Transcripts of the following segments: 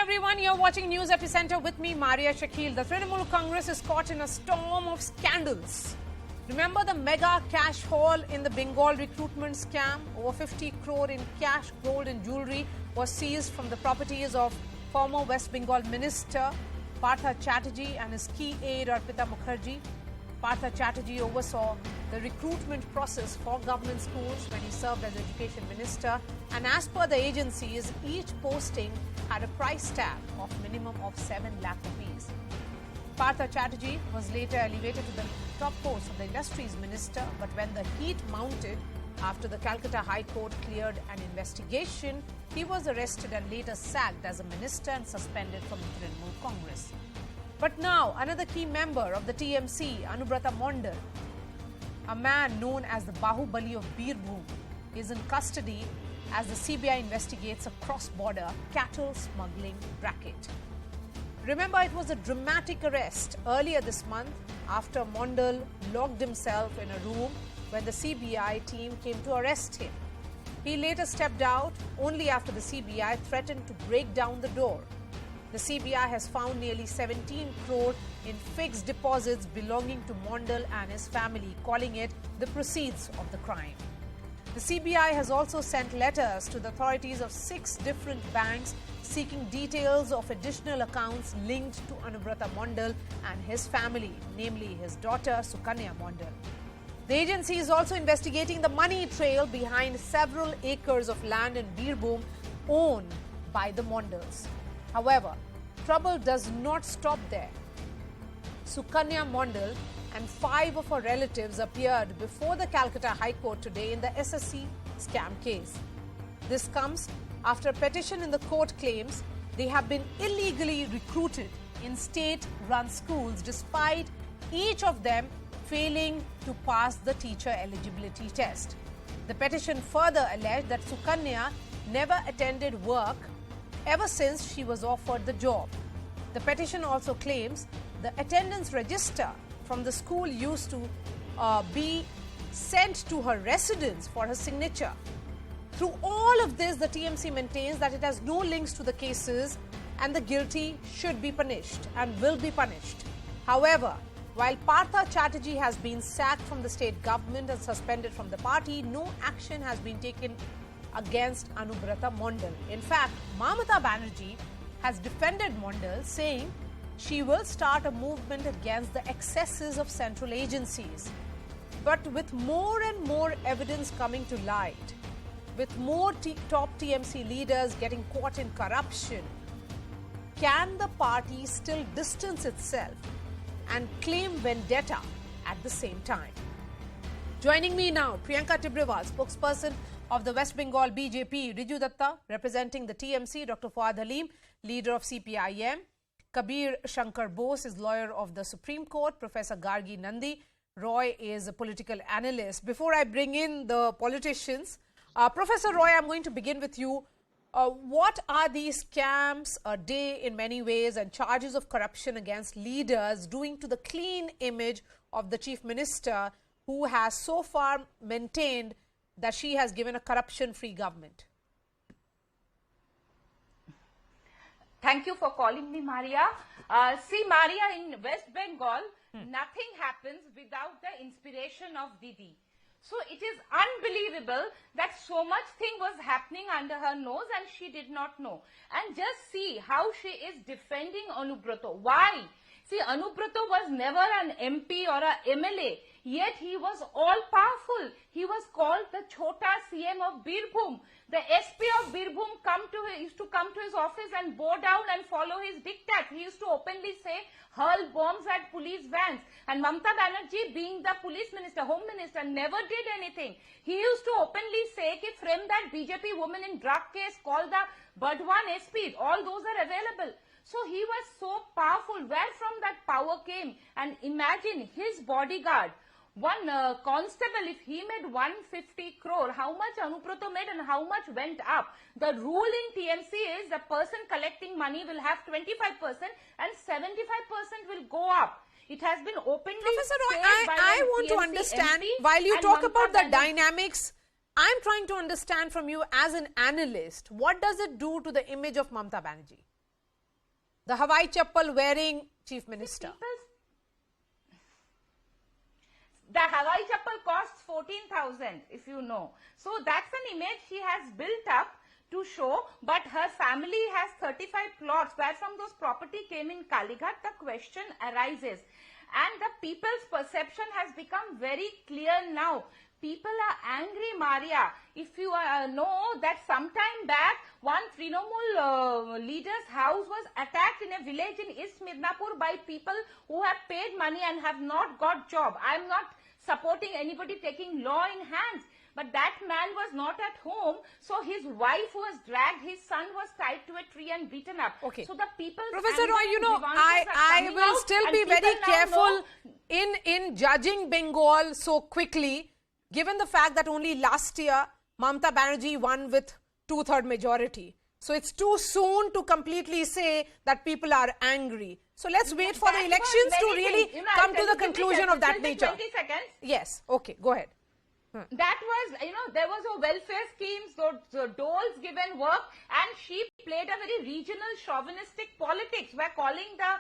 everyone, you're watching News Epicenter with me, Marya Shakil. The Trinamool Congress is caught in a storm of scandals. Remember the mega cash haul in the Bengal recruitment scam? Over 50 crore in cash, gold and jewellery was seized from the properties of former West Bengal Minister Parthachatterjee and his key aide Parthachatterjee. Parthachatterjee oversaw the recruitment process for government schools when he served as Education Minister, and as per the agencies, each posting had a price tag of minimum of 7 lakh rupees. Parthachatterjee was later elevated to the top post of the Industries Minister, but when the heat mounted after the Calcutta High Court cleared an investigation, he was arrested and later sacked as a minister and suspended from the Trinamool Congress. But now, another key member of the TMC, Anubratamondal, a man known as the Bahubali of Birbhum, is in custody as the CBI investigates a cross-border cattle smuggling racket. Remember, it was a dramatic arrest earlier this month after Mondal locked himself in a room when the CBI team came to arrest him. He later stepped out only after the CBI threatened to break down the door. The CBI has found nearly 17 crore in fixed deposits belonging to Mondal and his family, calling it the proceeds of the crime. The CBI has also sent letters to the authorities of 6 different banks seeking details of additional accounts linked to Anubratamondal and his family, namely his daughter Sukanya Mondal. The agency is also investigating the money trail behind several acres of land in Birbhum owned by the Mondals. However, trouble does not stop there. Sukanya Mondal and 5 of her relatives appeared before the Calcutta High Court today in the SSC scam case. This comes after a petition in the court claims they have been illegally recruited in state-run schools despite each of them failing to pass the teacher eligibility test. The petition further alleged that Sukanya never attended work ever since she was offered the job. The petition also claims the attendance register from the school used to be sent to her residence for her signature. Through all of this, the TMC maintains that it has no links to the cases and the guilty should be punished and will be punished. However, while Parthachatterjee has been sacked from the state government and suspended from the party, no action has been taken against Anubratamondal. In fact, mamatabanerjee has defended Mondal, saying she will start a movement against the excesses of central agencies. But with more and more evidence coming to light, with more top TMC leaders getting caught in corruption, can the party still distance itself and claim vendetta at the same time? Joining me now, Priyanka Tibrewal, spokesperson of the West Bengal BJP, Riju Datta, representing the TMC, Dr. Fuad Halim, leader of CPIM, Kabir Shankar Bose is lawyer of the Supreme Court, Professor Gargi Nandi Roy is a political analyst. Before I bring in the politicians, Professor Roy, I'm going to begin with you. What are these scams, a day in many ways, and charges of corruption against leaders doing to the clean image of the Chief Minister, who has so far maintained that she has given a corruption-free government? Thank you for calling me, Maria. See, Maria, in West Bengal, nothing happens without the inspiration of Didi. So it is unbelievable that so much thing was happening under her nose and she did not know. And just see how she is defending Anubrato. Why? See, Anubrato was never an MP or a MLA, yet he was all-powerful. He was called the Chota CM of Birbhum. The SP of Birbhum used to come to his office and bow down and follow his diktat. He used to openly say, hurl bombs at police vans. And Mamatabanerjee, being the police minister, home minister, never did anything. He used to openly say, ki frame that BJP woman in drug case, call the Burdwan SP. All those are available. So he was so powerful. Where from that power came? And imagine his bodyguard, one constable, if he made 150 crore, how much Anubrato made and how much went up? The rule in TMC is the person collecting money will have 25% and 75% will go up. It has been openly Professor Roy, said by I the want to TMC understand, MP while you talk about the Banerjee. dynamics, I'm trying to understand from you as an analyst, what does it do to the image of Mamata Banerjee? the Hawaii chappal wearing Chief Minister? The Hawaii chappal costs 14,000, if you know. So that's an image she has built up to show, but her family has 35 plots where from those property came in Kalighat. The question arises, and the people's perception has become very clear now. People are angry, Marya. If you know that sometime back, one Trinamool leader's house was attacked in a village in East Midnapur by people who have paid money and have not got job. I am not supporting anybody taking law in hands. But that man was not at home, so his wife was dragged, his son was tied to a tree and beaten up. Okay. So the people... Professor Roy, you know, I will still be very careful in judging Bengal so quickly, given the fact that only last year, Mamatabanerjee won with 2/3 majority. So it's too soon to completely say that people are angry. So let's wait for the elections to really come to the conclusion of that nature. 20 seconds. Yes. Okay. Go ahead. That was, you know, there was a welfare schemes, the doles given work, and she played a very regional chauvinistic politics by calling the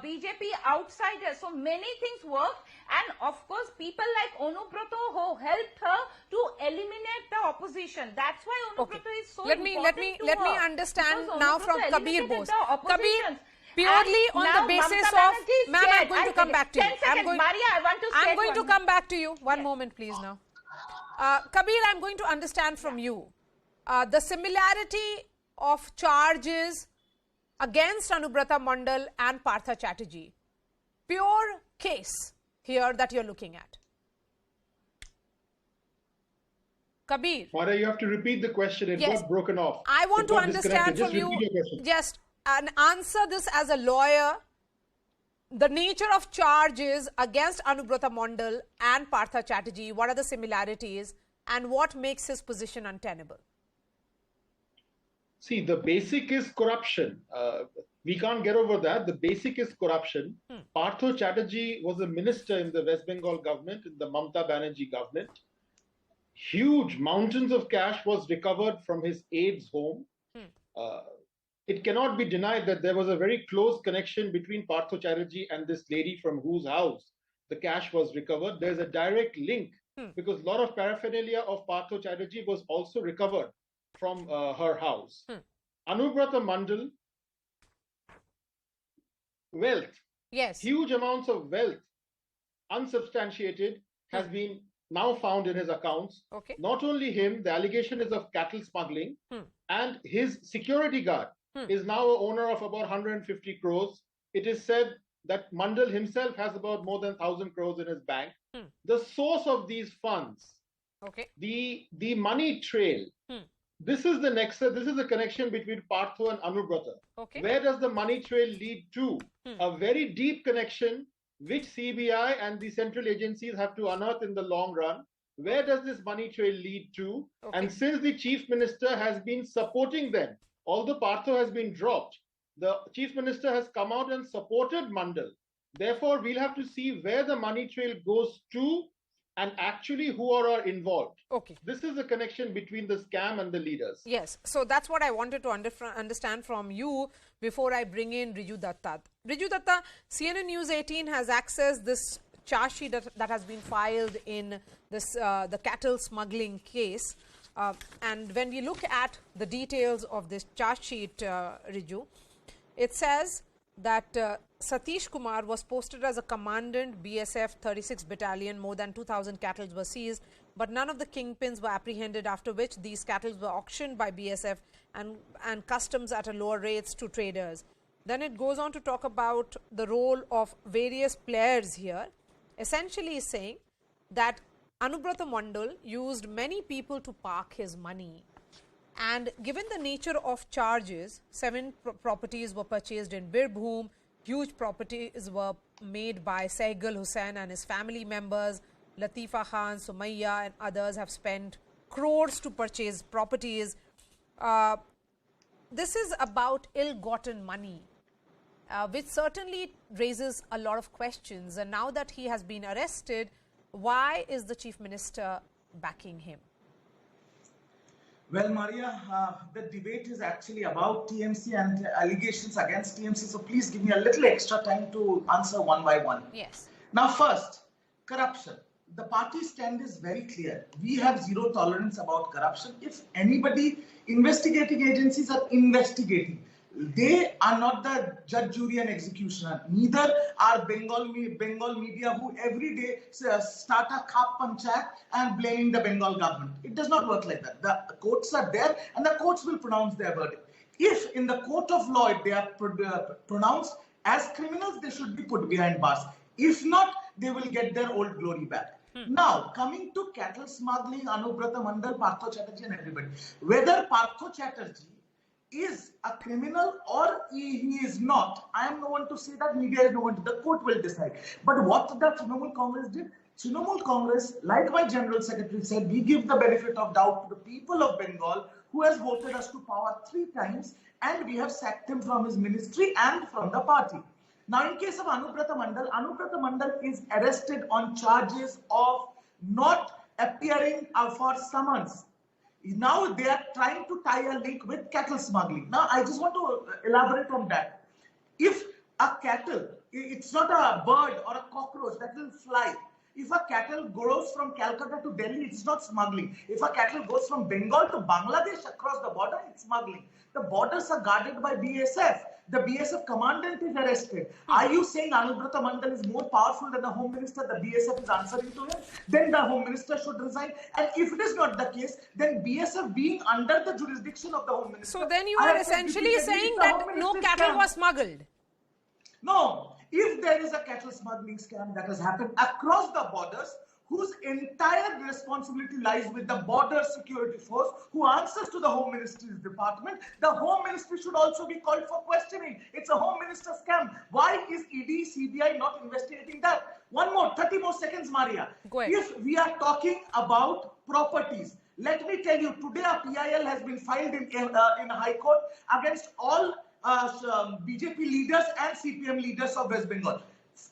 BJP outsiders. So many things worked, and of course people like Anubrato who helped her to eliminate the opposition. That's why Anubrato is so important to let me her, understand because now Anubrato from Kabir eliminated Bose. the opposition. Purely on the basis of, ma'am, I'm going to come back to you. 10 seconds, Marya, I want to say I'm going to come back to you. One moment, please, now. Kabir, I'm going to understand from you the similarity of charges against anubratamondal and Parthachatterjee. Pure case here that you're looking at. Kabir. Marya, you have to repeat the question. It got broken off. I want to understand from you, just answer this as a lawyer, the nature of charges against Anubratamondal and Parthachatterjee. What are the similarities and what makes his position untenable? See, the basic is corruption. We can't get over that. The basic is corruption. Parthachatterjee was a minister in the West Bengal government, in the Mamatabanerjee government. Huge mountains of cash was recovered from his aide's home. It cannot be denied that there was a very close connection between Parthachatterjee and this lady from whose house the cash was recovered. There's a direct link because a lot of paraphernalia of Parthachatterjee was also recovered from her house. Anubratamondal, wealth, huge amounts of wealth, unsubstantiated, has been now found in his accounts. Not only him, the allegation is of cattle smuggling, and his security guard is now a owner of about 150 crores. It is said that Mandal himself has about more than 1,000 crores in his bank. The source of these funds, the money trail, this is the nexus, this is the connection between Partho and Anubrata. Where does the money trail lead to? A very deep connection which CBI and the central agencies have to unearth in the long run. Where does this money trail lead to? And since the chief minister has been supporting them, although Partho has been dropped, the chief minister has come out and supported Mandal. Therefore, we'll have to see where the money trail goes to and actually who are involved. This is the connection between the scam and the leaders. Yes. So that's what I wanted to understand from you before I bring in Riju Datta. Riju Datta, CNN News 18 has accessed this charge sheet that has been filed in this the cattle smuggling case. And when we look at the details of this charge sheet, Riju, it says that Satish Kumar was posted as a commandant, BSF 36 Battalion. More than 2,000 cattle were seized, but none of the kingpins were apprehended, after which these cattle were auctioned by BSF and customs at a lower rates to traders. Then it goes on to talk about the role of various players here, essentially saying that Anubratamondal used many people to park his money. And given the nature of charges, 7 properties were purchased in Birbhum, huge properties were made by Saigal Hussain and his family members, Latifa Khan, Sumayya and others have spent crores to purchase properties. This is about ill-gotten money, which certainly raises a lot of questions. And now that he has been arrested, why is the chief minister backing him? Well, Marya, the debate is actually about TMC and allegations against TMC. So please give me a little extra time to answer one by one. Yes. Now, first, corruption. The party stand is very clear. We have zero tolerance about corruption. If anybody, investigating agencies are investigating, they are not the judge, jury, and executioner. Neither are Bengal media, who every day start a khap panchayat and blaming the Bengal government. It does not work like that. The courts are there, and the courts will pronounce their verdict. If in the court of law they are pronounced as criminals, they should be put behind bars. If not, they will get their old glory back. Now, coming to cattle smuggling, Anubratamondal, Parthachatterjee, and everybody, whether Parthachatterjee is a criminal or he is not, I am no one to say that, media is no one to, the court will decide. But what the Trinamool Congress did, Trinamool Congress, like my General Secretary said, we give the benefit of doubt to the people of Bengal who has voted us to power 3 times, and we have sacked him from his ministry and from the party. Now, in case of Anubratamondal is arrested on charges of not appearing for summons. Now they are trying to tie a link with cattle smuggling. Now, I just want to elaborate on that. If a cattle, it's not a bird or a cockroach that will fly. If a cattle goes from Calcutta to Delhi, it's not smuggling. If a cattle goes from Bengal to Bangladesh across the border, it's smuggling. The borders are guarded by BSF. The BSF commandant is arrested. Are you saying Anubratamondal is more powerful than the Home Minister? The BSF is answering to him. Then the Home Minister should resign. And if it is not the case, then BSF being under the jurisdiction of the Home Minister. So then you are essentially saying that no cattle was smuggled. No. If there is a cattle smuggling scam that has happened across the borders, whose entire responsibility lies with the border security force, who answers to the Home Minister's department, the Home Ministry should also be called for questioning. It's a Home Minister scam. Why is ED, CBI not investigating that? One more, 30 more seconds, Marya. If we are talking about properties, let me tell you, today a PIL has been filed in High Court against all BJP leaders and CPM leaders of West Bengal.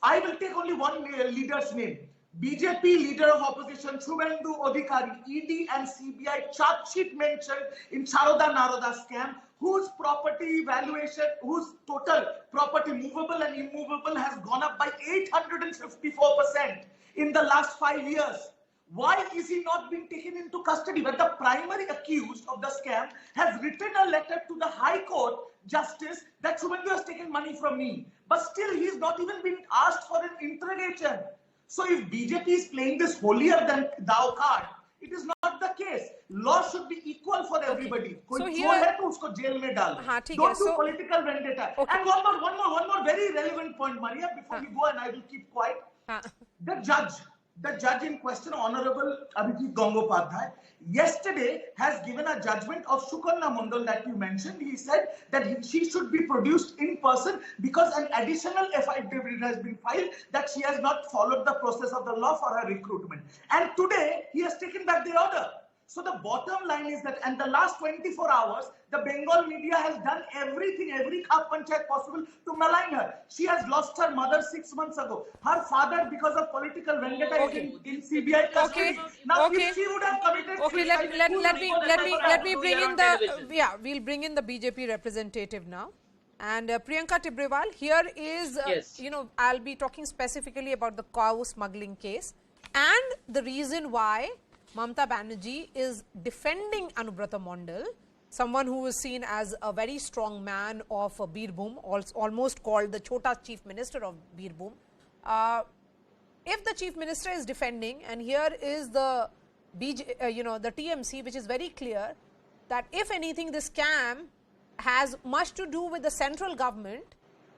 I will take only one leader's name. BJP leader of opposition Shubhendu Adhikari, ED and CBI charge sheet mentioned in Charoda Naroda scam, whose property valuation, whose total property movable and immovable has gone up by 854% in the last 5 years. Why is he not being taken into custody? But the primary accused of the scam has written a letter to the High Court Justice that Shubhendu has taken money from me. But still, he is not even been asked for an interrogation. So if BJP is playing this holier than thou card, it is not the case. Law should be equal for everybody. So here, don't do political vendetta. And one more very relevant point, Marya, before you go, and I will keep quiet. The judge in question, Honorable Abhijit Gangopadhyay, yesterday has given a judgment of Sukarna Mondal that you mentioned. He said that she should be produced in person because an additional affidavit has been filed that she has not followed the process of the law for her recruitment. And today, he has taken back the order. So the bottom line is that in the last 24 hours, the Bengal media has done everything, every khap panchayat possible to malign her. She has lost her mother 6 months ago. Her father, because of political vendetta, is in CBI custody. Now, if she would have committed suicide, let me bring in the we'll bring in the BJP representative now. And Priyanka Tibrewal, here is I'll be talking specifically about the cow smuggling case and the reason why Mamatabanerjee is defending Anubratamondal, someone who is seen as a very strong man of Birbhum, almost called the Chota Chief Minister of Birbhum. If the Chief Minister is defending, and here is the the TMC, which is very clear that if anything, this scam has much to do with the central government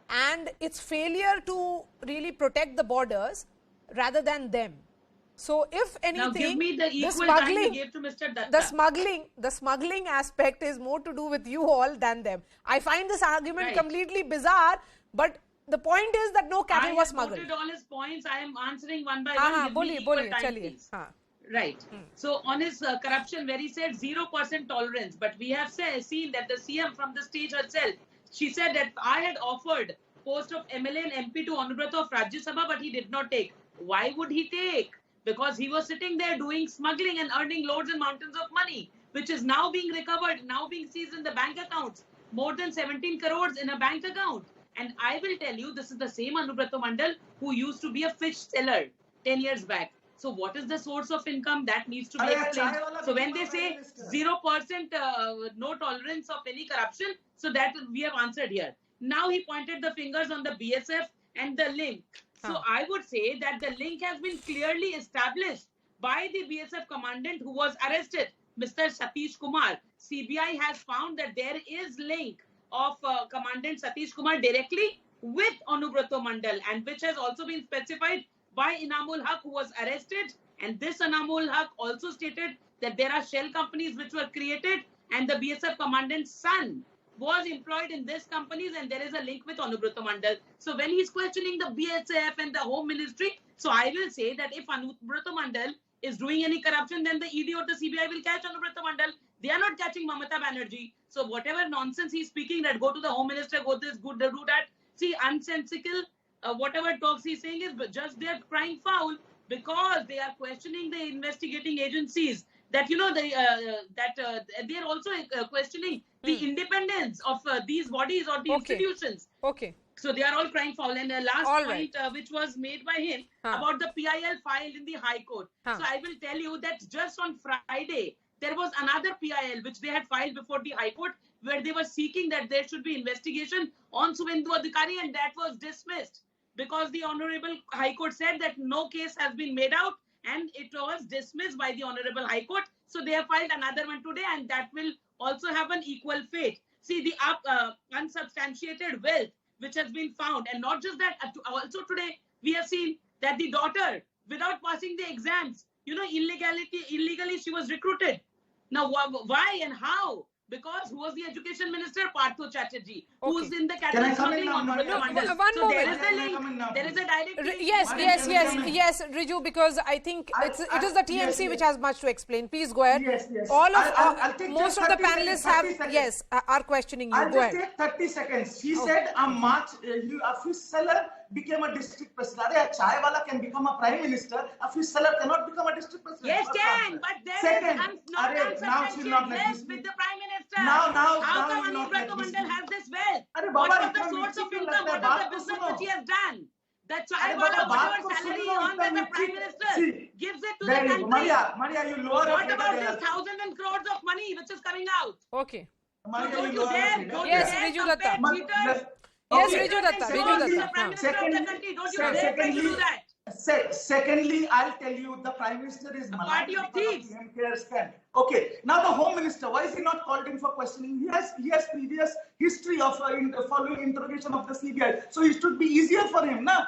and its failure to really protect the borders rather than them. So, if anything, now give me the equal time you gave to Mr. Datta. The smuggling aspect is more to do with you all than them. I find this argument completely bizarre, but the point is that no cattle was smuggled. I have noted all his points. I am answering one by one. Give me equal time, please. Right. So, on his corruption, where he said 0% tolerance, but we have seen that the CM from the stage herself, she said that I had offered post of MLA and MP to Anubrata of Rajya Sabha, but he did not take. Why would he take? Because he was sitting there doing smuggling and earning loads and mountains of money. which is now being recovered, now being seized in the bank accounts. More than 17 crores in a bank account. And I will tell you, this is the same anubratamondal who used to be a fish seller 10 years back. So what is the source of income? That needs to be explained. So when they say 0% no tolerance of any corruption, so that we have answered here. Now he pointed the fingers on the BSF and the link. So I would say that the link has been clearly established by the BSF commandant who was arrested, Mr. Satish Kumar. CBI has found that there is link of Commandant Satish Kumar directly with Anubratamondal, and which has also been specified by Inamul Haq, who was arrested. And this Inamul Haq also stated that there are shell companies which were created, and the BSF commandant's son was employed in these companies, and there is a link with Anubratamondal. So when he's questioning the BSF and the Home Ministry, so I will say that if Anubratamondal is doing any corruption, then the ED or the CBI will catch Anubratamondal. They are not catching Mamatabanerjee. So whatever nonsense he's speaking, that go to the Home Minister, go this, good, do that. See, unsensical, whatever talks he's saying is just they're crying foul, because they are questioning the investigating agencies. That, you know, they are also questioning the independence of these bodies or the institutions. Okay. So they are all crying foul. And the last point which was made by him about the PIL filed in the High Court. So I will tell you that just on Friday, there was another PIL which they had filed before the High Court, where they were seeking that there should be investigation on Suvendu Adhikari, and that was dismissed because the Honorable High Court said that no case has been made out, and it was dismissed by the Honorable High Court. So they have filed another one today, and that will also have an equal fate. See, the unsubstantiated wealth which has been found, and not just that, also today we have seen that the daughter, without passing the exams, you know, illegally she was recruited. Now, why and how? Because who was the education minister? Parthachatterjee, who's in the category of One moment. There is a link. There is a direct link. Yes, Riju, because I think it is the TMC which has much to explain. Please go ahead. Yes. Most of the panelists are questioning you. I'll Go ahead. just take 30 seconds. He said a fish seller became a district president. A chai wala can become a prime minister. A fish seller cannot become a district president. Yes, can. But there is not unsubstantiated wealth with the prime minister. How come Anubratamondal has this wealth? What was the source of income? What is the business which he has done? The chai wala, whatever salary he earns as a prime minister, gives it to the country. Maria, you lower it. What about this thousands and crores of money which is coming out? Okay. Maria, Don't you dare Riju Datta. cheaters. Yes, Riju Datta. Secondly, I'll tell you, the Prime Minister is a party of thieves. Okay, now the Home Minister, why is he not called in for questioning? He has previous history of following interrogation of the CBI, so it should be easier for him, na?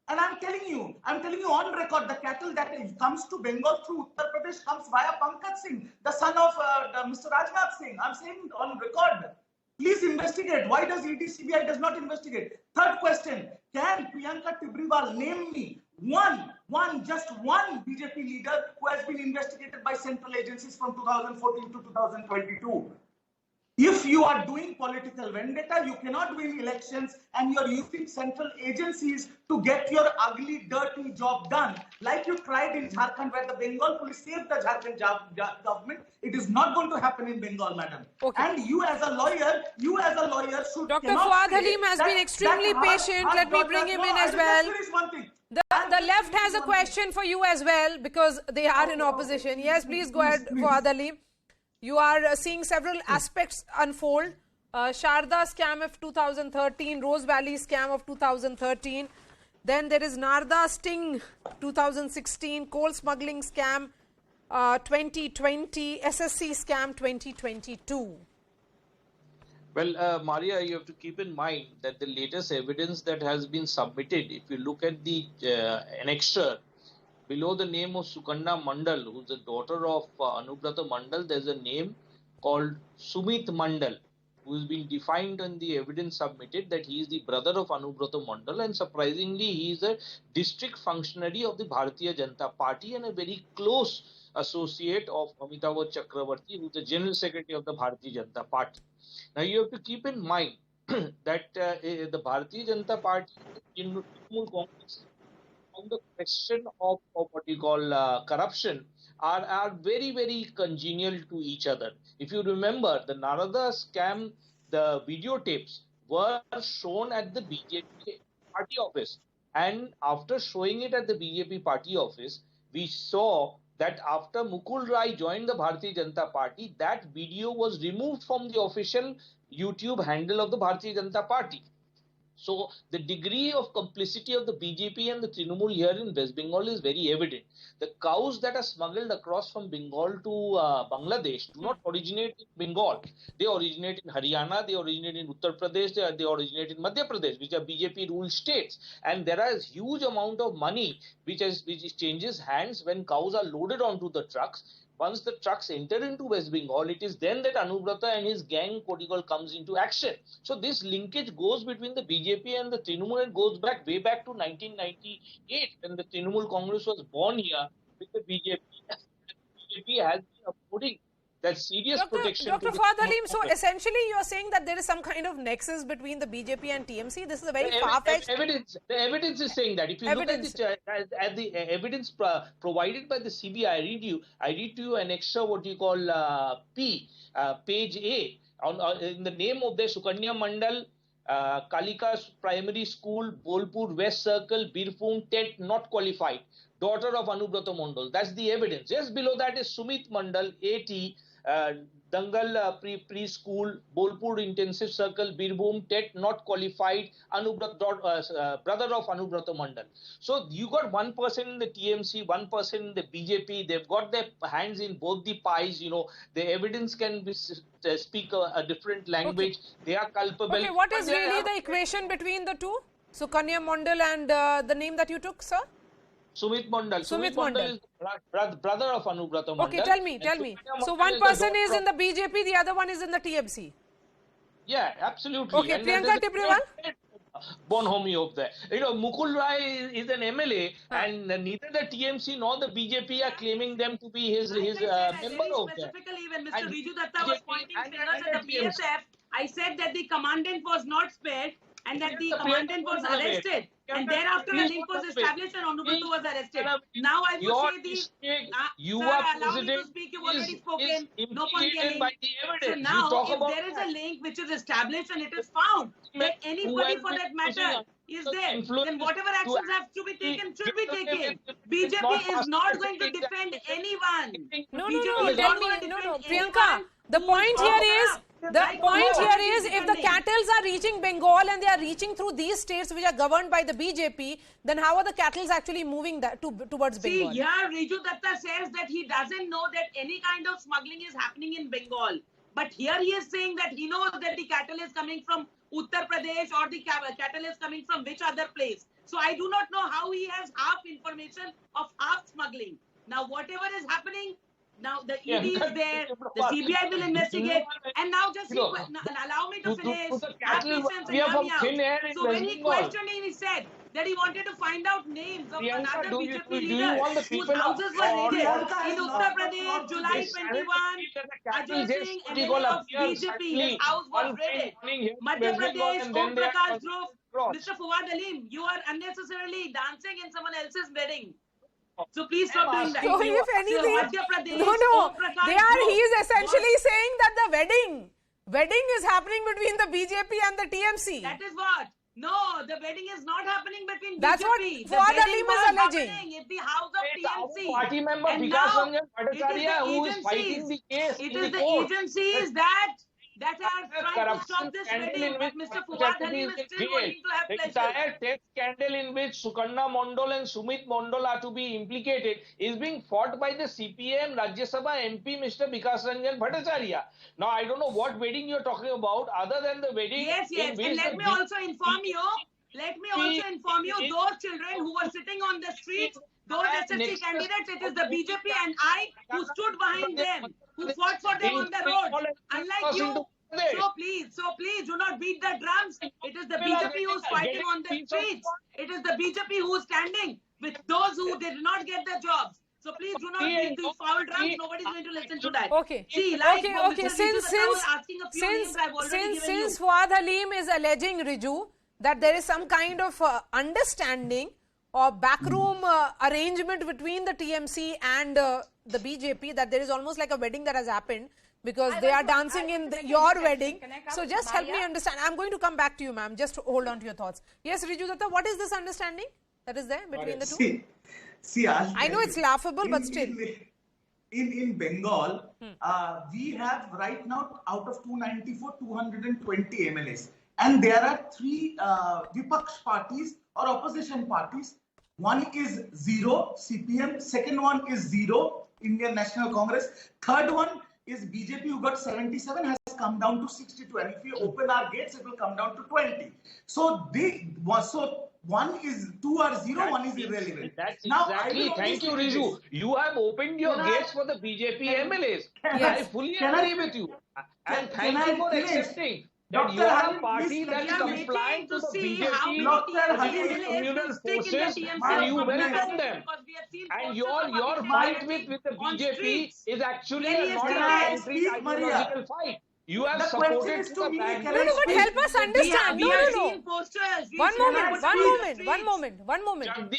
And I'm telling you on record, the cattle that comes to Bengal through Uttar Pradesh comes via Pankaj Singh, the son of Mr. Rajnath Singh. I'm saying on record. Please investigate. Why does ED CBI does not investigate? Third question, can Priyanka Tibriwal name me just one BJP leader who has been investigated by central agencies from 2014 to 2022? If you are doing political vendetta, you cannot win elections, and you are using central agencies to get your ugly, dirty job done. Like you tried in Jharkhand, where the Bengal police saved the Jharkhand government. It is not going to happen in Bengal, madam. Okay. And you as a lawyer should. Dr. Fuad Halim has been extremely patient. Let me bring him in as well. The left has a question for you as well, because they are in opposition. Yes, please go ahead, Fuad Halim. You are seeing several aspects unfold. Sharda scam of 2013, Rose Valley scam of 2013. Then there is Narda sting 2016, coal smuggling scam 2020, SSC scam 2022. Well, Maria, you have to keep in mind that the latest evidence that has been submitted, if you look at the annexure, below the name of Sukanya Mandal, who's the daughter of Anubratamondal, there's a name called Sumit Mandal, who has been defined in the evidence submitted that he is the brother of Anubratamondal, and surprisingly, he is a district functionary of the Bharatiya Janata Party and a very close associate of Amitabh Chakravarti, who is the General Secretary of the Bharatiya Janata Party. Now, you have to keep in mind that the Bharatiya Janata Party in Trinamool Congress on the question of what you call corruption are very, very congenial to each other. If you remember, the Narada scam, the videotapes were shown at the BJP party office. And after showing it at the BJP party office, we saw that after Mukul Rai joined the Bharatiya Janata Party, that video was removed from the official YouTube handle of the Bharatiya Janata Party. So the degree of complicity of the BJP and the Trinamool here in West Bengal is very evident. The cows that are smuggled across from Bengal to Bangladesh do not originate in Bengal. They originate in Haryana, they originate in Uttar Pradesh, they originate in Madhya Pradesh, which are BJP ruled states. And there is huge amount of money which changes hands when cows are loaded onto the trucks. Once the trucks enter into West Bengal, it is then that Anubrata and his gang Kodigol comes into action. So this linkage goes between the BJP and the Trinamool and goes back way back to 1998 when the Trinamool Congress was born here with the BJP. The BJP has been affording that serious protection. Dr. Fawad Halim, so essentially you are saying that there is some kind of nexus between the BJP and TMC. This is a very far-fetched... The evidence is saying that. If you look at the evidence provided by the CBI, I read to you an extra what you call page A. In the name of the Sukanya Mandal, Kalika Primary School, Bolpur West Circle, Birbhum, TET not qualified. Daughter of Anubratamondal. That's the evidence. Just below that is Sumit Mandal, AT, Dangal Preschool, Bolpur Intensive Circle, Birbhum, TET not qualified, brother of Anubrata Mandal. So you got one person in the TMC, one person in the BJP. They've got their hands in both the pies. You know, the evidence can speak a different language. Okay. They are culpable. Okay, what is really the equation between the two? Sukanya Mandal and the name that you took, sir? Sumit Mandal. Sumit Mandal is brother of Anubrata Mandal. Okay, tell me. So one person is in the BJP, the other one is in the TMC. Yeah, absolutely. Okay, and Priyanka Tibrewal? Bonhomie of that. You know, Mukul Rai is an MLA, and neither the TMC nor the BJP are claiming them to be his member of that. Specifically, when Mr. Riju Datta was pointing fingers at the PSF, I said that the commandant was not spared and that the commandant was arrested. And thereafter a link was established and Anubrata was arrested. Now I would say you sir, allow me to speak, you've already spoken, no point yelling. So now if there is a link which is established and it is found that anybody for that matter is there, then whatever actions have to be taken should be taken. BJP is not going to defend anyone. No, Priyanka, the point here is, if the cattles are reaching Bengal and they are reaching through these states which are governed by the BJP, then how are the cattles actually moving towards Bengal? See, here Riju Datta says that he doesn't know that any kind of smuggling is happening in Bengal. But here he is saying that he knows that the cattle is coming from Uttar Pradesh or the cattle is coming from which other place. So I do not know how he has half information of half smuggling. Now whatever is happening, now the ED is there, the CBI will investigate, and now just allow me to finish. Have patience and hear me out. So when he questioned him, he said that he wanted to find out names of another BJP leader whose houses were raided in Uttar Pradesh, July 21. Ajay Singh, MLA of BJP, his house was raided. Madhya Pradesh, Om Prakash Dhruv. Mr. Fawad Halim, you are unnecessarily dancing in someone else's wedding. So please stop doing that. So if anything, he is essentially saying that the wedding is happening between the BJP and the TMC. That is what? No, the wedding is not happening between That's BJP. That's what Fawad Halim is alleging. If the house of TMC. Party member Vikas Bhattacharya who is fighting the case. It is the agencies that are trying to stop this wedding, but Mr. Fawad Halim is still wanting to have pleasure. The entire tax scandal in which Sukanya Mandal and Sumit Mandal are to be implicated is being fought by the CPM Rajya Sabha MP Mr. Vikas Bhattacharya. Now I don't know what wedding you're talking about other than the wedding. Yes, and let me also inform you, those children who were sitting on the streets, those SSC candidates, it is the BJP and I who stood behind them, who fought for them on the road. Unlike you, so please do not beat the drums. It is the BJP who is fighting on the streets. It is the BJP who is standing with those who did not get the jobs. So please do not beat these foul drums. Nobody is going to listen to that. Okay. See, Since Fawad Halim is alleging, Riju, that there is some kind of understanding or backroom arrangement between the TMC and the BJP, that there is almost like a wedding that has happened because they are dancing in your wedding. So just help me understand. I'm going to come back to you, ma'am. Just hold on to your thoughts. Yes, Riju Datta, what is this understanding that is there between the two? See, I know it's laughable, but still. In Bengal, we have right now out of 294, 220 MLAs. And there are 3 Vipaksh parties or opposition parties. One is 0, CPM. Second one is 0, Indian National Congress. Third one is BJP, who got 77, has come down to 62. And if we open our gates, it will come down to 20. So one is 2 or 0, one is irrelevant. That's now, exactly. Thank you, Riju. You have opened your gates for the BJP MLAs. I fully agree with you. And thank you for accepting that you are a party that's compliant to the BJP communal forces, and you welcome them. And your fight with the BJP is actually not an anti-ideological fight. You have supported the back. No, but help us understand. No. One moment.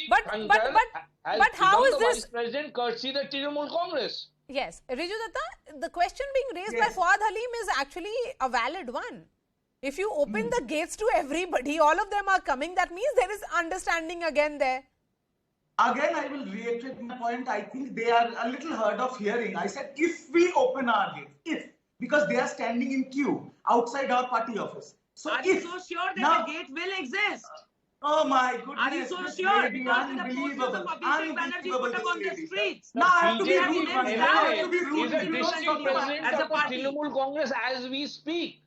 But how is this? Vice President courtesy the Trinamool Congress. Yes, Riju Datta, the question being raised by Fawad Halim is actually a valid one. If you open the gates to everybody, all of them are coming, that means there is understanding again there. Again, I will reiterate my point. I think they are a little hard of hearing. I said, if we open our gates, because they are standing in queue outside our party office. So are you so sure that the gate will exist? Oh my goodness. Are you so sure? Because the posters of Abhishek Banerjee put up on the streets. Now I have to be rude. Is a district president of the Trinamool Congress as we speak.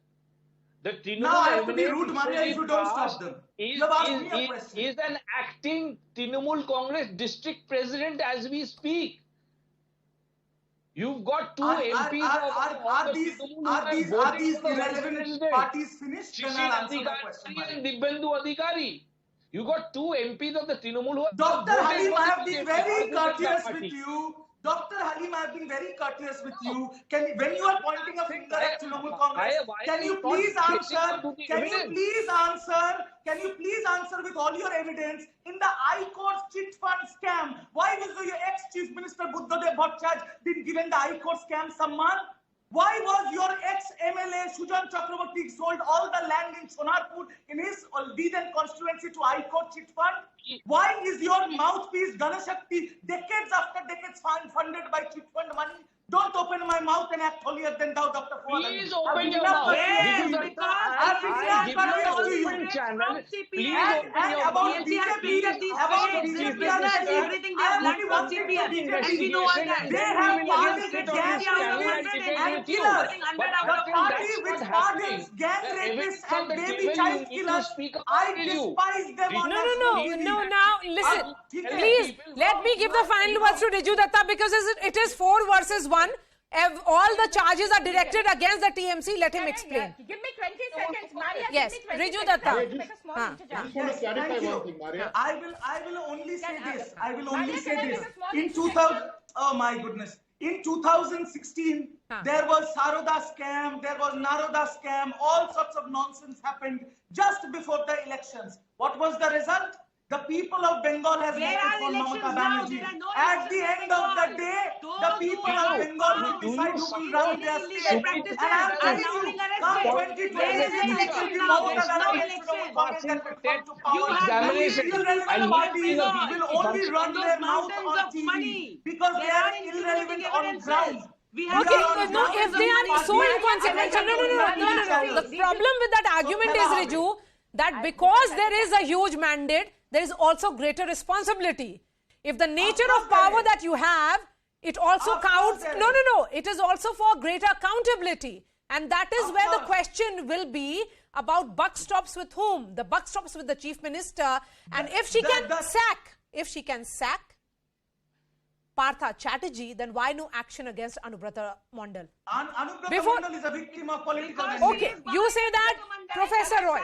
The Trinamool I have to be rude, Marya, if you don't stop them. Is an acting Trinamool Congress district president as we speak. You've got 2 MPs are these irrelevant parties finished? Then I'll answer the question. And Dibbendu Adhikari. You got 2 MPs of the Trinamool. Dr. Halim, I have been very courteous with you. Dr. Halim, I have been very courteous with you. When you are pointing a finger at Trinamool Congress, can you please answer? Can you please answer with all your evidence? In the I Court chit fund scam, why was your ex-Chief Minister Buddhadev Bhattacharjee been given the I Court scam samman? Why was your ex-MLA Sujan Chakraborty sold all the land in Sonarpur in his deed and constituency to I Court chit fund? Why is your mouthpiece Dhanashakti decades after decades funded by chit fund money? Don't open my mouth and act holier than thou, Dr. Fawad. Please open your mouth. Yes, because I've been about BJP, everything they have learned from CPM, and we know all that. They have targeted gang killers. The party which targets gang rapists and baby child killers, I despise them. No, now listen. Please, let me give the final words to Riju Datta, because it is 4 versus 1. All the charges are directed against the TMC. Let him explain. Give me 20 seconds, Marya. Yes, Riju Datta. I just want to clarify one thing, Marya. I will only say this. In 2000, oh my goodness. In 2016, there was Saroda scam, there was Naroda scam, all sorts of nonsense happened just before the elections. What was the result? The people of Bengal has voted for mamatabanerjee. At the end of the day, the people of Bengal will decide who will run their state. And I'm telling you, come 2026, it will be mamatabanerjee that will come to power. These irrelevant parties will only run their mouth on TV because they are irrelevant on ground. If they are so inconsequential, no. The problem with that argument is, Riju, that because there is a huge mandate, there is also greater responsibility. If the nature of power that you have, it also counts. No. It is also for greater accountability. And that is where the question will be about buck stops with whom? The buck stops with the Chief Minister. And if she can sack Parthachatterjee, then why no action against anubratamondal? Anubratamondal is a victim of political Okay, you say that. Professor Roy.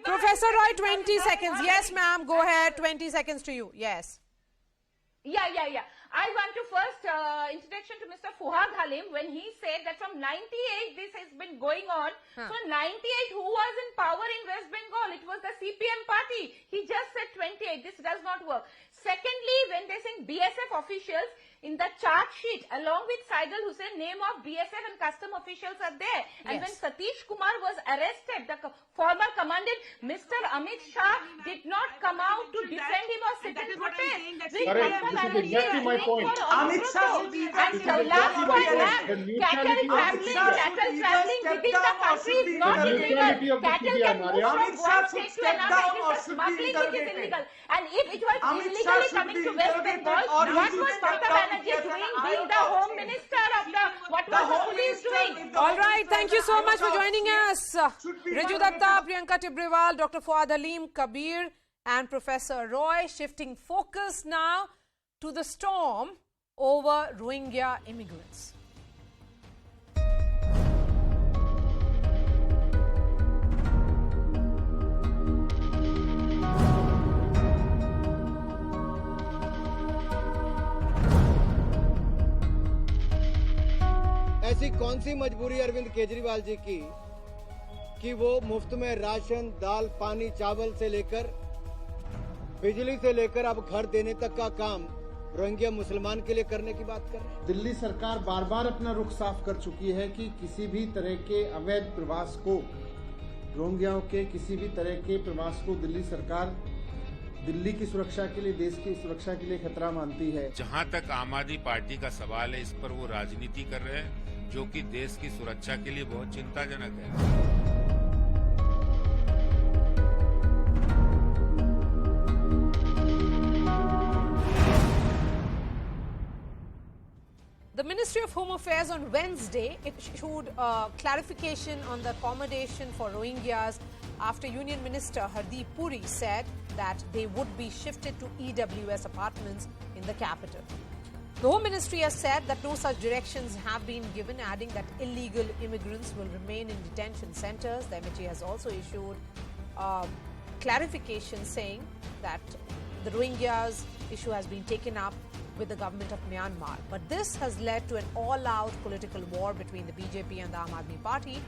Professor Roy, 20 seconds. Yes, ma'am. Go ahead. 20 seconds to you. Yes. Yeah. I want to first introduction to Mr. Fuad Halim when he said that from 98 this has been going on. So 98, who was in power in West Bengal? It was the CPM party. He just said 28. This does not work. Secondly, when they say BSF officials, in the charge sheet along with Saidal Hussain, name of BSF and custom officials are there. And when Satish Kumar was arrested, the former commandant, Mr. Amit Shah did not come out to defend him or sit in protest. Correct. This is exactly my point. Amit Shah should be and last point, cattle traveling within the country is not illegal. Cattle can move from one state to another. It is smuggling which is illegal. And if it was illegally coming to West Bengal, what was Mamatabanerjee doing, being the Home Minister of what was the police doing? All right, thank you so much for joining us. Riju Datta, Priyanka Tibrewal, Dr. Fuad Halim, Kabir and Professor Roy. Shifting focus now to the storm over Rohingya immigrants. ऐसी कौन सी मजबूरी अरविंद केजरीवाल जी की कि वो मुफ्त में ration, दाल, पानी, चावल से लेकर बिजली से लेकर अब घर देने तक का काम रोहिंग्या मुसलमान के लिए करने की बात कर रहे हैं। दिल्ली सरकार बार बार अपना रुख साफ कर चुकी है कि किसी भी तरह के अवैध प्रवास को, रोहिंग्याओं के किसी भी तरह के प्रवास को दिल्ली सरकार दिल्ली की सुरक्षा के लिए, देश की सुरक्षा के लिए खतरा मानती है। जहां तक आम आदमी पार्टी का सवाल है, इस पर वो राजनीति कर रहे हैं, जो कि देश की सुरक्षा के लिए बहुत चिंताजनक है। The Ministry of Home Affairs on Wednesday issued clarification on the accommodation for Rohingyas after Union Minister Hardeep Puri said that they would be shifted to EWS apartments in the capital. The Home Ministry has said that no such directions have been given, adding that illegal immigrants will remain in detention centres. The MHA has also issued clarification saying that the Rohingyas issue has been taken up with the government of Myanmar. But this has led to an all-out political war between the BJP and the Aam Aadmi Party.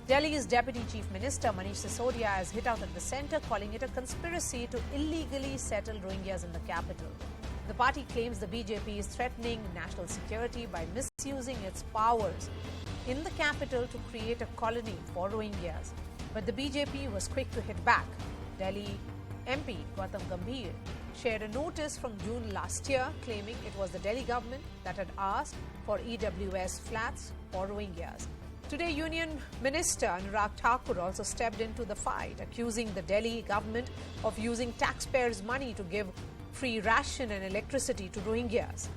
Delhi's Deputy Chief Minister Manish Sisodia has hit out at the centre, calling it a conspiracy to illegally settle Rohingyas in the capital. The party claims the BJP is threatening national security by misusing its powers in the capital to create a colony for Rohingyas. But the BJP was quick to hit back. Delhi MP Gautam Gambhir shared a notice from June last year claiming it was the Delhi government that had asked for EWS flats for Rohingyas. Today, Union Minister Anurag Thakur also stepped into the fight, accusing the Delhi government of using taxpayers' money to give free ration and electricity to Rohingyas.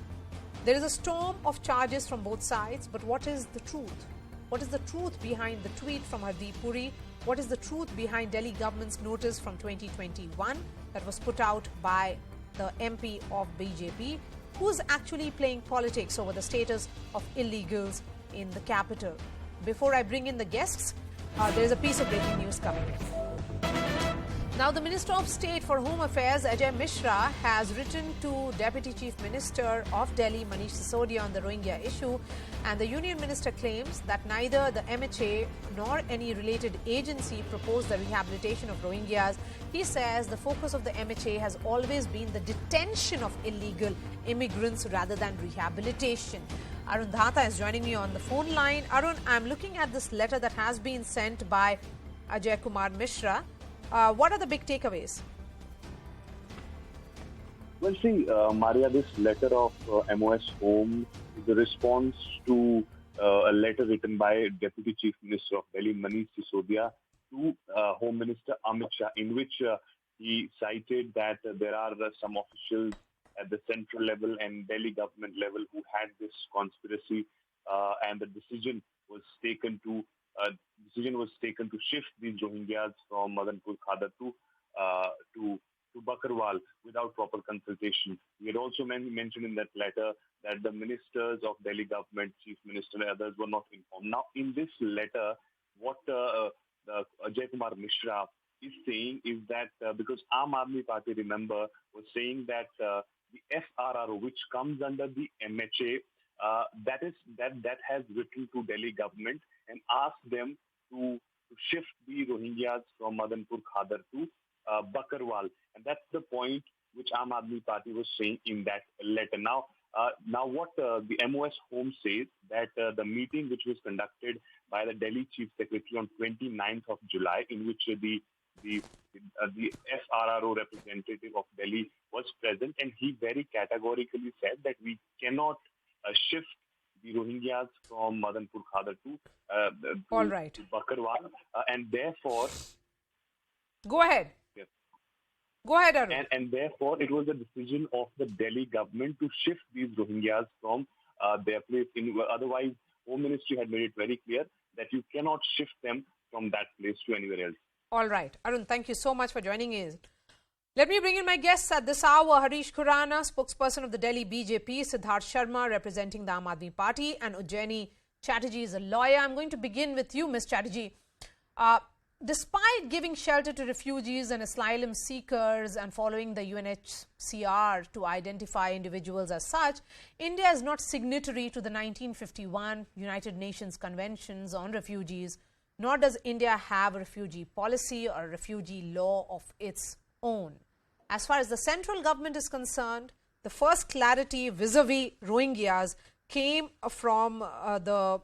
There is a storm of charges from both sides, but what is the truth? What is the truth behind the tweet from Hardeep Puri? What is the truth behind Delhi government's notice from 2021 that was put out by the MP of BJP? Who's actually playing politics over the status of illegals in the capital? Before I bring in the guests, there is a piece of breaking news coming in. Now, the Minister of State for Home Affairs, Ajay Mishra, has written to Deputy Chief Minister of Delhi, Manish Sisodia, on the Rohingya issue. And the Union Minister claims that neither the MHA nor any related agency proposed the rehabilitation of Rohingyas. He says the focus of the MHA has always been the detention of illegal immigrants rather than rehabilitation. Arun Dhata is joining me on the phone line. Arun, I'm looking at this letter that has been sent by Ajay Kumar Mishra. What are the big takeaways? Well, see, Marya, this letter of MOS Home is a response to a letter written by Deputy Chief Minister of Delhi, Manish Sisodia, to Home Minister Amit Shah, in which he cited that there are some officials at the central level and Delhi government level who had this conspiracy, and the decision was taken to shift these Rohingyas from Madanpur Khadar to Bakarwal without proper consultation. We had also mentioned in that letter that the ministers of Delhi government, Chief Minister and others were not informed. Now, in this letter, what Ajay Kumar Mishra is saying is that because Aam Aadmi Party, remember, was saying that the FRRO, which comes under the MHA, that has written to Delhi government and asked them to shift the Rohingyas from Madanpur Khadar to Bakarwal. And that's the point which Aam Aadmi Party was saying in that letter. Now what the MOS Home says, that the meeting which was conducted by the Delhi Chief Secretary on 29th of July, in which the FRRO representative of Delhi was present, and he very categorically said that we cannot shift the Rohingyas from Madanpur Khadar to Bakarwal, and therefore... Go ahead. Yes. Go ahead, Arun. And therefore, it was a decision of the Delhi government to shift these Rohingyas from their place. Otherwise, Home Ministry had made it very clear that you cannot shift them from that place to anywhere else. All right. Arun, thank you so much for joining us. Let me bring in my guests at this hour. Harish Khurana, spokesperson of the Delhi BJP, Siddharth Sharma, representing the Aam Aadmi Party, and Ujjaini Chatterjee is a lawyer. I'm going to begin with you, Ms. Chatterjee. Despite giving shelter to refugees and asylum seekers and following the UNHCR to identify individuals as such, India is not signatory to the 1951 United Nations Conventions on Refugees, nor does India have a refugee policy or a refugee law of its own. As far as the central government is concerned, the first clarity vis-a-vis Rohingyas came from the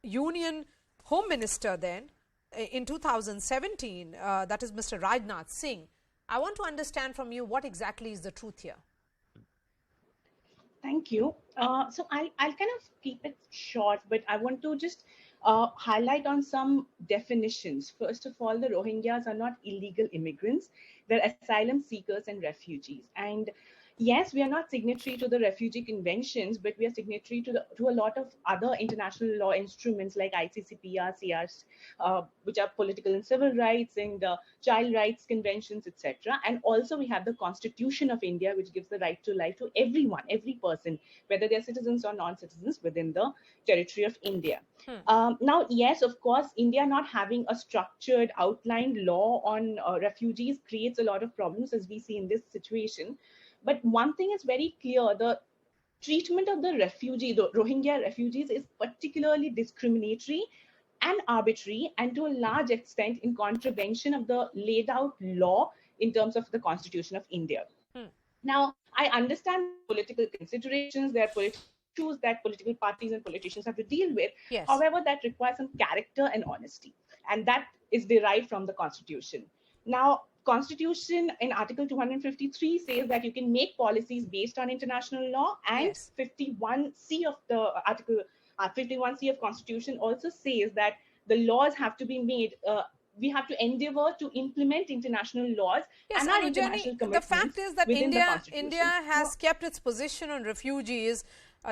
Union Home Minister then in 2017, that is Mr. Rajnath Singh. I want to understand from you what exactly is the truth here. Thank you. So I'll kind of keep it short, but I want to just highlight on some definitions. First of all, the Rohingyas are not illegal immigrants. They're asylum seekers and refugees. And yes, we are not signatory to the refugee conventions, but we are signatory to a lot of other international law instruments like ICCPR, CRs, which are political and civil rights and child rights conventions, etc. And also we have the Constitution of India, which gives the right to life to everyone, every person, whether they're citizens or non-citizens within the territory of India. Now, yes, of course, India not having a structured outlined law on refugees creates a lot of problems, as we see in this situation. But one thing is very clear, the treatment of the Rohingya refugees is particularly discriminatory and arbitrary, and to a large extent in contravention of the laid out law in terms of the Constitution of India. Now, I understand political considerations, there are political issues that political parties and politicians have to deal with. Yes. However, that requires some character and honesty, and that is derived from the Constitution. Now, Constitution in Article 253 says that you can make policies based on international law, and yes. 51C of the Article 51C of Constitution also says that the laws have to be made. We have to endeavor to implement international laws. Yes, and our international commitments. The fact is that India has kept its position on refugees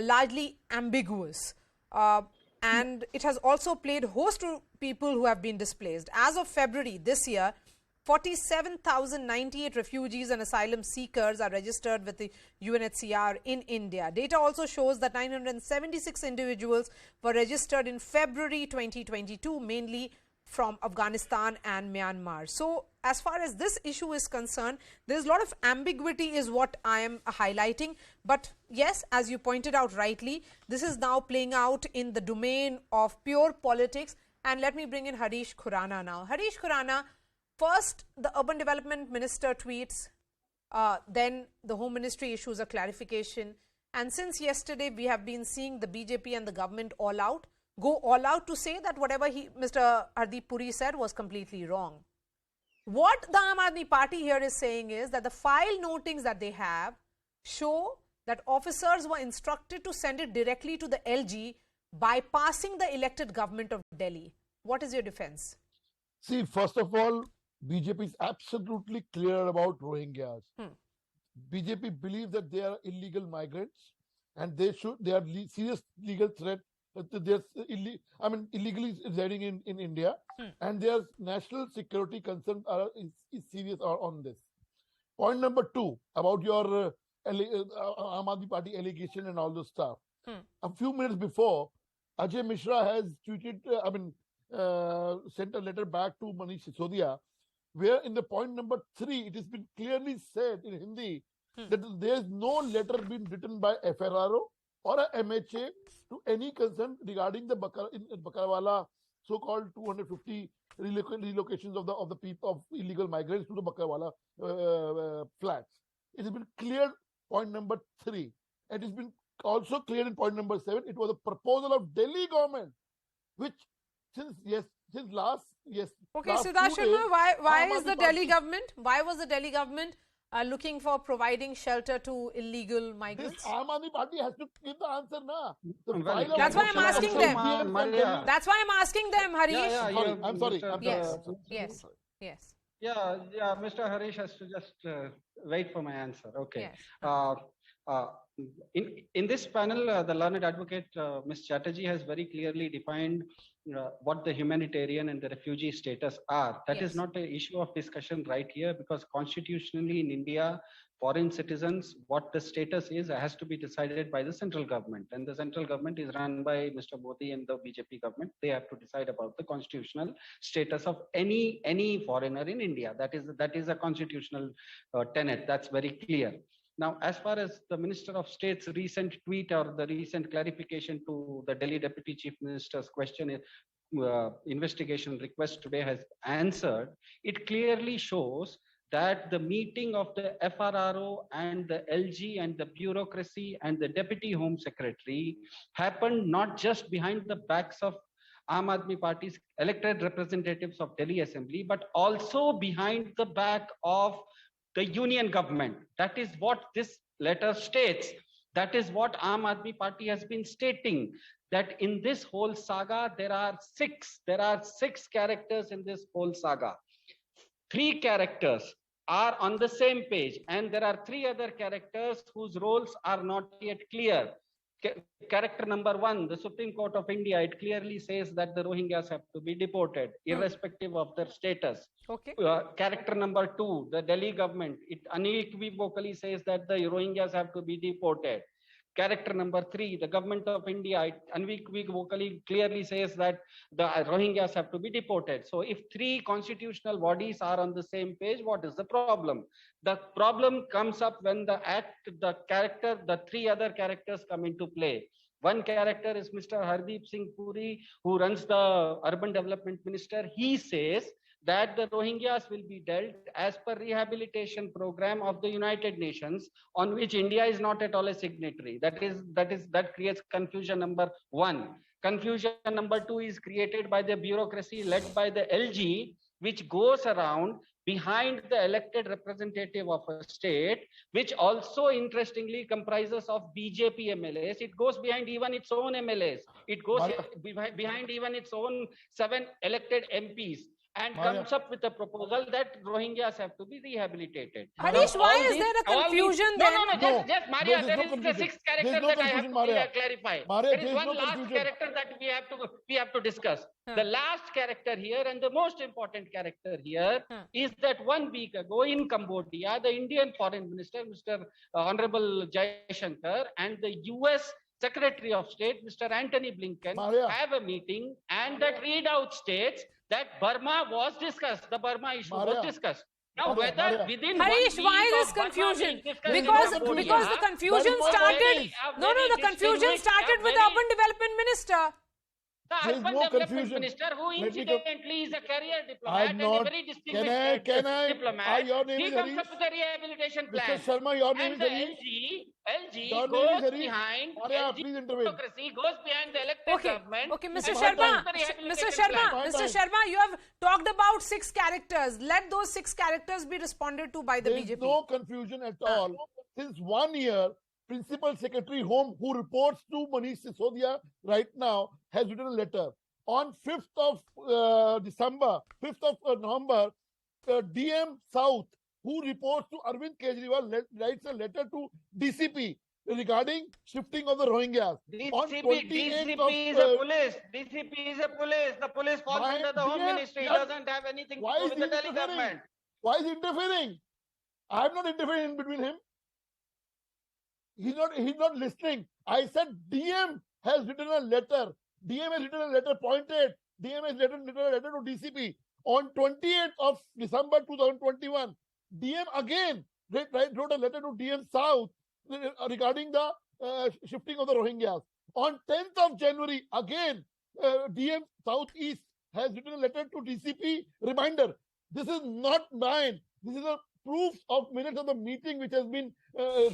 largely ambiguous. And it has also played host to people who have been displaced. As of February this year, 47,098 refugees and asylum seekers are registered with the UNHCR in India. Data also shows that 976 individuals were registered in February 2022, mainly from Afghanistan and Myanmar. So, as far as this issue is concerned, there is a lot of ambiguity is what I am highlighting. But yes, as you pointed out rightly, this is now playing out in the domain of pure politics. And let me bring in Harish Khurana now. Harish Khurana, first, the Urban Development Minister tweets, then the Home Ministry issues a clarification. And since yesterday, we have been seeing the BJP and the government go all out to say that whatever Mr. Hardeep Puri said was completely wrong. What the Aam Aadmi Party here is saying is that the file notings that they have show that officers were instructed to send it directly to the LG, bypassing the elected government of Delhi. What is your defense? See, first of all, BJP is absolutely clear about Rohingyas. BJP believes that they are illegal migrants and they are serious legal threat. They're illegally residing in India, and their national security concerns is serious on this. Point number two, about your Aam Aadmi Party allegation and all this stuff. A few minutes before, Ajay Mishra has tweeted, sent a letter back to Manish Sisodia, where in the point number 3, it has been clearly said in Hindi that there is no letter been written by FRRO or a MHA to any concern regarding the Bakarwala so-called 250 relocations of the people of illegal migrants to the Bakarwala flats. It has been cleared, point number 3. It has been also cleared in point number 7. It was a proposal of Delhi government, which since last Okay, last Siddharth 2 days, Sharma, why is the Party- Delhi government? Why was the Delhi government looking for providing shelter to illegal This migrants? Aam Aadmi Party has to give the answer now. That's why I'm asking them. Marya. That's why I'm asking them, Harish. I'm sorry. Yes. Yes. Yeah, Mr. Harish has to just wait for my answer. Okay. Yes. In this panel, the learned advocate, Ms. Chatterjee, has very clearly defined what the humanitarian and the refugee status are. That is not an issue of discussion right here, because constitutionally in India, foreign citizens, what the status is has to be decided by the central government. And the central government is run by Mr. Modi and the BJP government. They have to decide about the constitutional status of any foreigner in India. That is a constitutional tenet. That's very clear. Now, as far as the Minister of State's recent tweet or the recent clarification to the Delhi Deputy Chief Minister's question, investigation request today has answered, it clearly shows that the meeting of the FRRO and the LG and the bureaucracy and the Deputy Home Secretary happened not just behind the backs of Aam Aadmi Party's elected representatives of Delhi Assembly, but also behind the back of the union government. That is what this letter states. That is what Aam Aadmi Party has been stating, that in this whole saga, there are six characters in this whole saga. 3 characters are on the same page, and there are 3 other characters whose roles are not yet clear. Character number 1, the Supreme Court of India, it clearly says that the Rohingyas have to be deported, irrespective of their status. Okay. Character number 2, the Delhi government, it unequivocally says that the Rohingyas have to be deported. Character number 3, the government of India, it unequivocally clearly says that the Rohingyas have to be deported. So if 3 constitutional bodies are on the same page, what is the problem? The problem comes up when the 3 other characters come into play. One character is Mr. Hardeep Singh Puri, who runs the Urban Development Minister. He says that the Rohingyas will be dealt as per rehabilitation program of the United Nations, on which India is not at all a signatory. That creates confusion number 1. Confusion number 2 is created by the bureaucracy led by the LG, which goes around behind the elected representative of a state, which also interestingly comprises of BJP MLAs. It goes behind even its own MLAs. It goes behind even its own 7 elected MPs. And comes up with a proposal that Rohingyas have to be rehabilitated. Harish, why is there a confusion then? No, just Marya, there is the 6th character that I have to clarify. There is one last character that we have to discuss. The last character here and the most important character here is that 1 week ago in Cambodia, the Indian Foreign Minister, Mr. Honorable Jaishankar, and the US Secretary of State, Mr. Antony Blinken, have a meeting, and that readout states that Burma was discussed. The Burma issue was discussed. Now, whether within Harish, why this confusion? Because the confusion started. The confusion started with the Urban Development Minister. The Urban Development Minister, who incidentally is a career diplomat and a very distinguished diplomat, he comes up with a rehabilitation plan. Mr. Sharma, your name is Harish. LG goes behind bureaucracy, goes behind the elected government. Okay, Mr. Sharma, you have talked about 6 characters. Let those 6 characters be responded to by the BJP. There is no confusion at all. Since 1 year, Principal Secretary Home, who reports to Manish Sisodia right now, has written a letter. On 5th of November, DM South, who reports to Arvind Kejriwal, writes a letter to DCP regarding shifting of the Rohingyas. DCP is a police. DCP is a police. The police falls under the Home Ministry. It doesn't have anything to do with the Delhi government. Why is he interfering? I am not interfering in between him. He's not listening. I said DM has written a letter. DM has written a letter pointed. DM has written a letter to DCP on 28th of December 2021. DM again wrote a letter to DM South regarding the shifting of the Rohingyas. On 10th of January, again, DM Southeast has written a letter to DCP. Reminder, this is not mine. This is a proof of minutes of the meeting which has been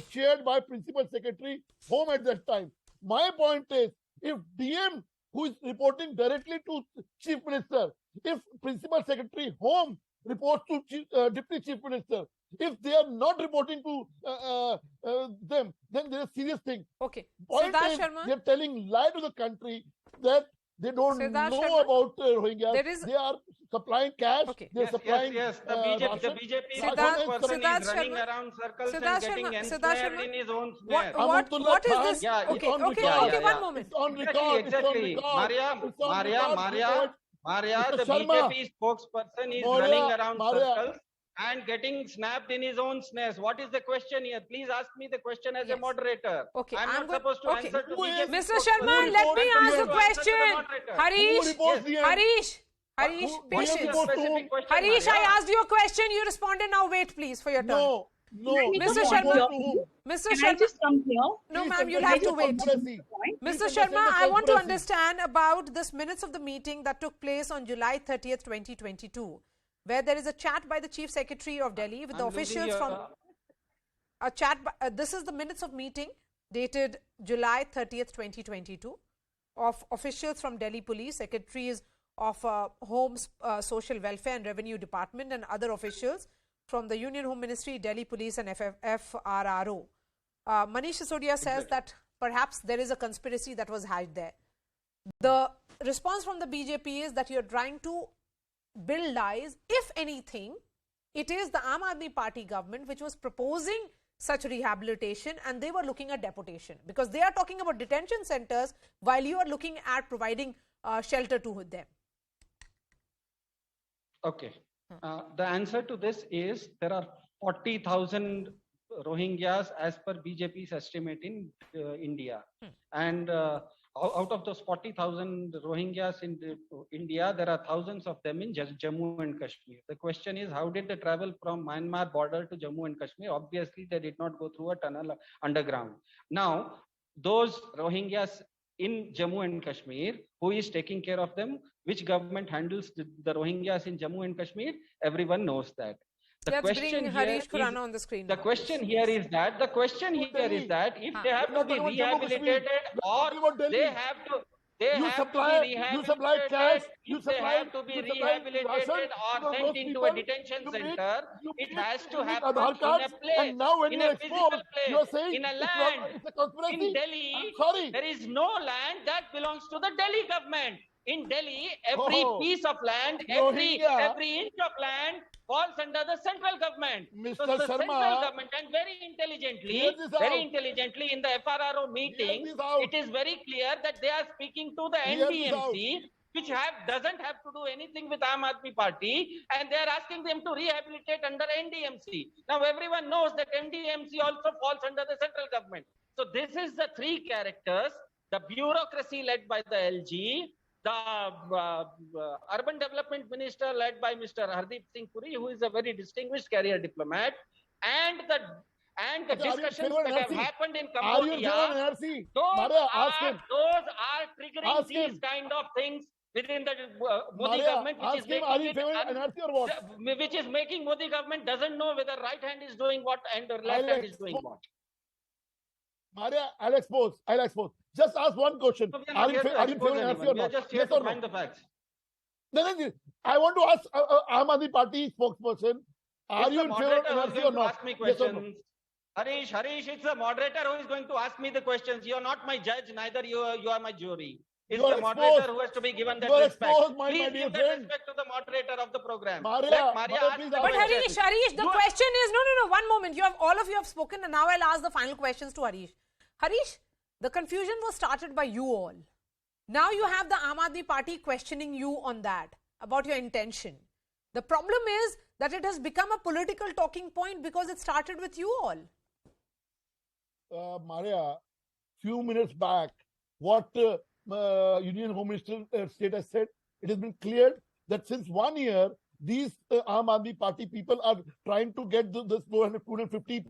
shared by Principal Secretary Home at that time. My point is, if DM, who is reporting directly to Chief Minister, if Principal Secretary Home reports to Deputy Chief Minister, if they are not reporting to them, then there is a serious thing. Okay. Point is, they are telling lie to the country that they don't know about Rohingyas. They are supplying cash. Okay. They are supplying. Yes. The BJP spokesperson is running around circles and getting ensnared in his own snare. What is this? Yeah, okay, one moment. It's on record. Exactly. Marya, the BJP spokesperson is running around circles and getting snapped in his own snares. What is the question here? Please ask me the question as a moderator. Okay, I'm not supposed to answer to BJP. Mr. Sharma, let me ask the question. Harish, patience. Harish, I asked you a question. You responded. Now wait, please, for your turn. No. Mr. Sharma. Can I just come here? No, ma'am, you'll have to wait. Mr. Sharma, I want to understand about this minutes of the meeting that took place on July 30th, 2022, where there is a chat by the Chief Secretary of Delhi with the officials from... this is the minutes of meeting dated July 30th, 2022 of officials from Delhi Police, Secretaries of Home, Social Welfare and Revenue Department and other officials from the Union Home Ministry, Delhi Police and FRRO. Manish Sisodia says that perhaps there is a conspiracy that was hatched there. The response from the BJP is that you're trying to build lies. If anything, it is the Aam Aadmi Party government which was proposing such rehabilitation and they were looking at deportation because they are talking about detention centers while you are looking at providing shelter to them. Okay. The answer to this is there are 40,000 Rohingyas as per BJP's estimate in India. And out of those 40,000 Rohingyas in India, there are thousands of them in Jammu and Kashmir. The question is, how did they travel from Myanmar border to Jammu and Kashmir? Obviously, they did not go through a tunnel underground. Now, those Rohingyas in Jammu and Kashmir, who is taking care of them? Which government handles the Rohingyas in Jammu and Kashmir? Everyone knows that. Let's bring Harish Khurana on the screen. The question here is that if they have to be rehabilitated or they have to be rehabilitated, if they have to be rehabilitated or sent into a detention center, it has to happen in a place, in a physical place, in a land. In Delhi, there is no land that belongs to the Delhi government. In Delhi, every piece of land, every inch of land falls under the central government. So the central government, and very intelligently in the FRRO meeting, it is very clear that they are speaking to the NDMC, which doesn't have to do anything with Aam Aadmi Party, and they are asking them to rehabilitate under NDMC. Now everyone knows that NDMC also falls under the central government. So this is the three characters: the bureaucracy led by the LG, the Urban Development Minister led by Mr. Hardeep Singh Puri, who is a very distinguished career diplomat, and the discussions that have happened in Cambodia, those are triggering these kind of things within the Modi government, which is making Modi government doesn't know whether right hand is doing what and the left hand is doing what. Marya, I'll expose. Just ask one question. Are you in favor of NRC or not? Just here to find the facts. I want to ask Aam Aadmi Party spokesperson, are you in favor of NRC or not? Ask me questions. Harish, it's the moderator who is going to ask me the questions. You are not my judge, neither you are my jury. It's the moderator who has to be given that respect. Please give that respect to the moderator of the program. Marya, but Harish, the question is, no, one moment. All of you have spoken and now I'll ask the final questions to Harish. Harish, the confusion was started by you all. Now you have the Aam Aadmi Party questioning you on that, about your intention. The problem is that it has become a political talking point because it started with you all. Marya, few minutes back, what Union Home Minister State has said, it has been cleared that since 1 year, these Aam Aadmi Party people are trying to get this 250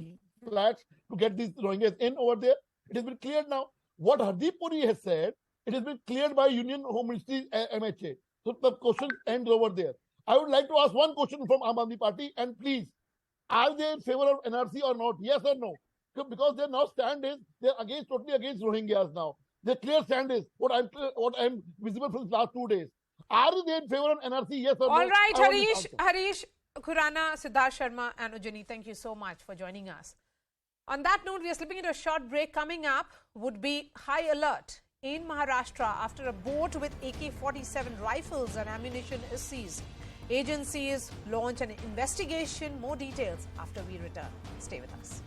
flats to get these Rohingyas in over there. It has been cleared now. What Hardeep Puri has said, it has been cleared by Union Home Ministry MHA. So the question ends over there. I would like to ask one question from Aam Aadmi Party, and please, are they in favor of NRC or not? Yes or no? Because their now stand is they're totally against Rohingyas now. Their clear stand is what I'm visible for the last 2 days. Are they in favor of NRC? Yes or no? All right, Harish, Khurana, Siddharth Sharma, and Ujjani, thank you so much for joining us. On that note, we are slipping into a short break. Coming up would be high alert in Maharashtra after a boat with AK-47 rifles and ammunition is seized. Agencies launch an investigation. More details after we return. Stay with us.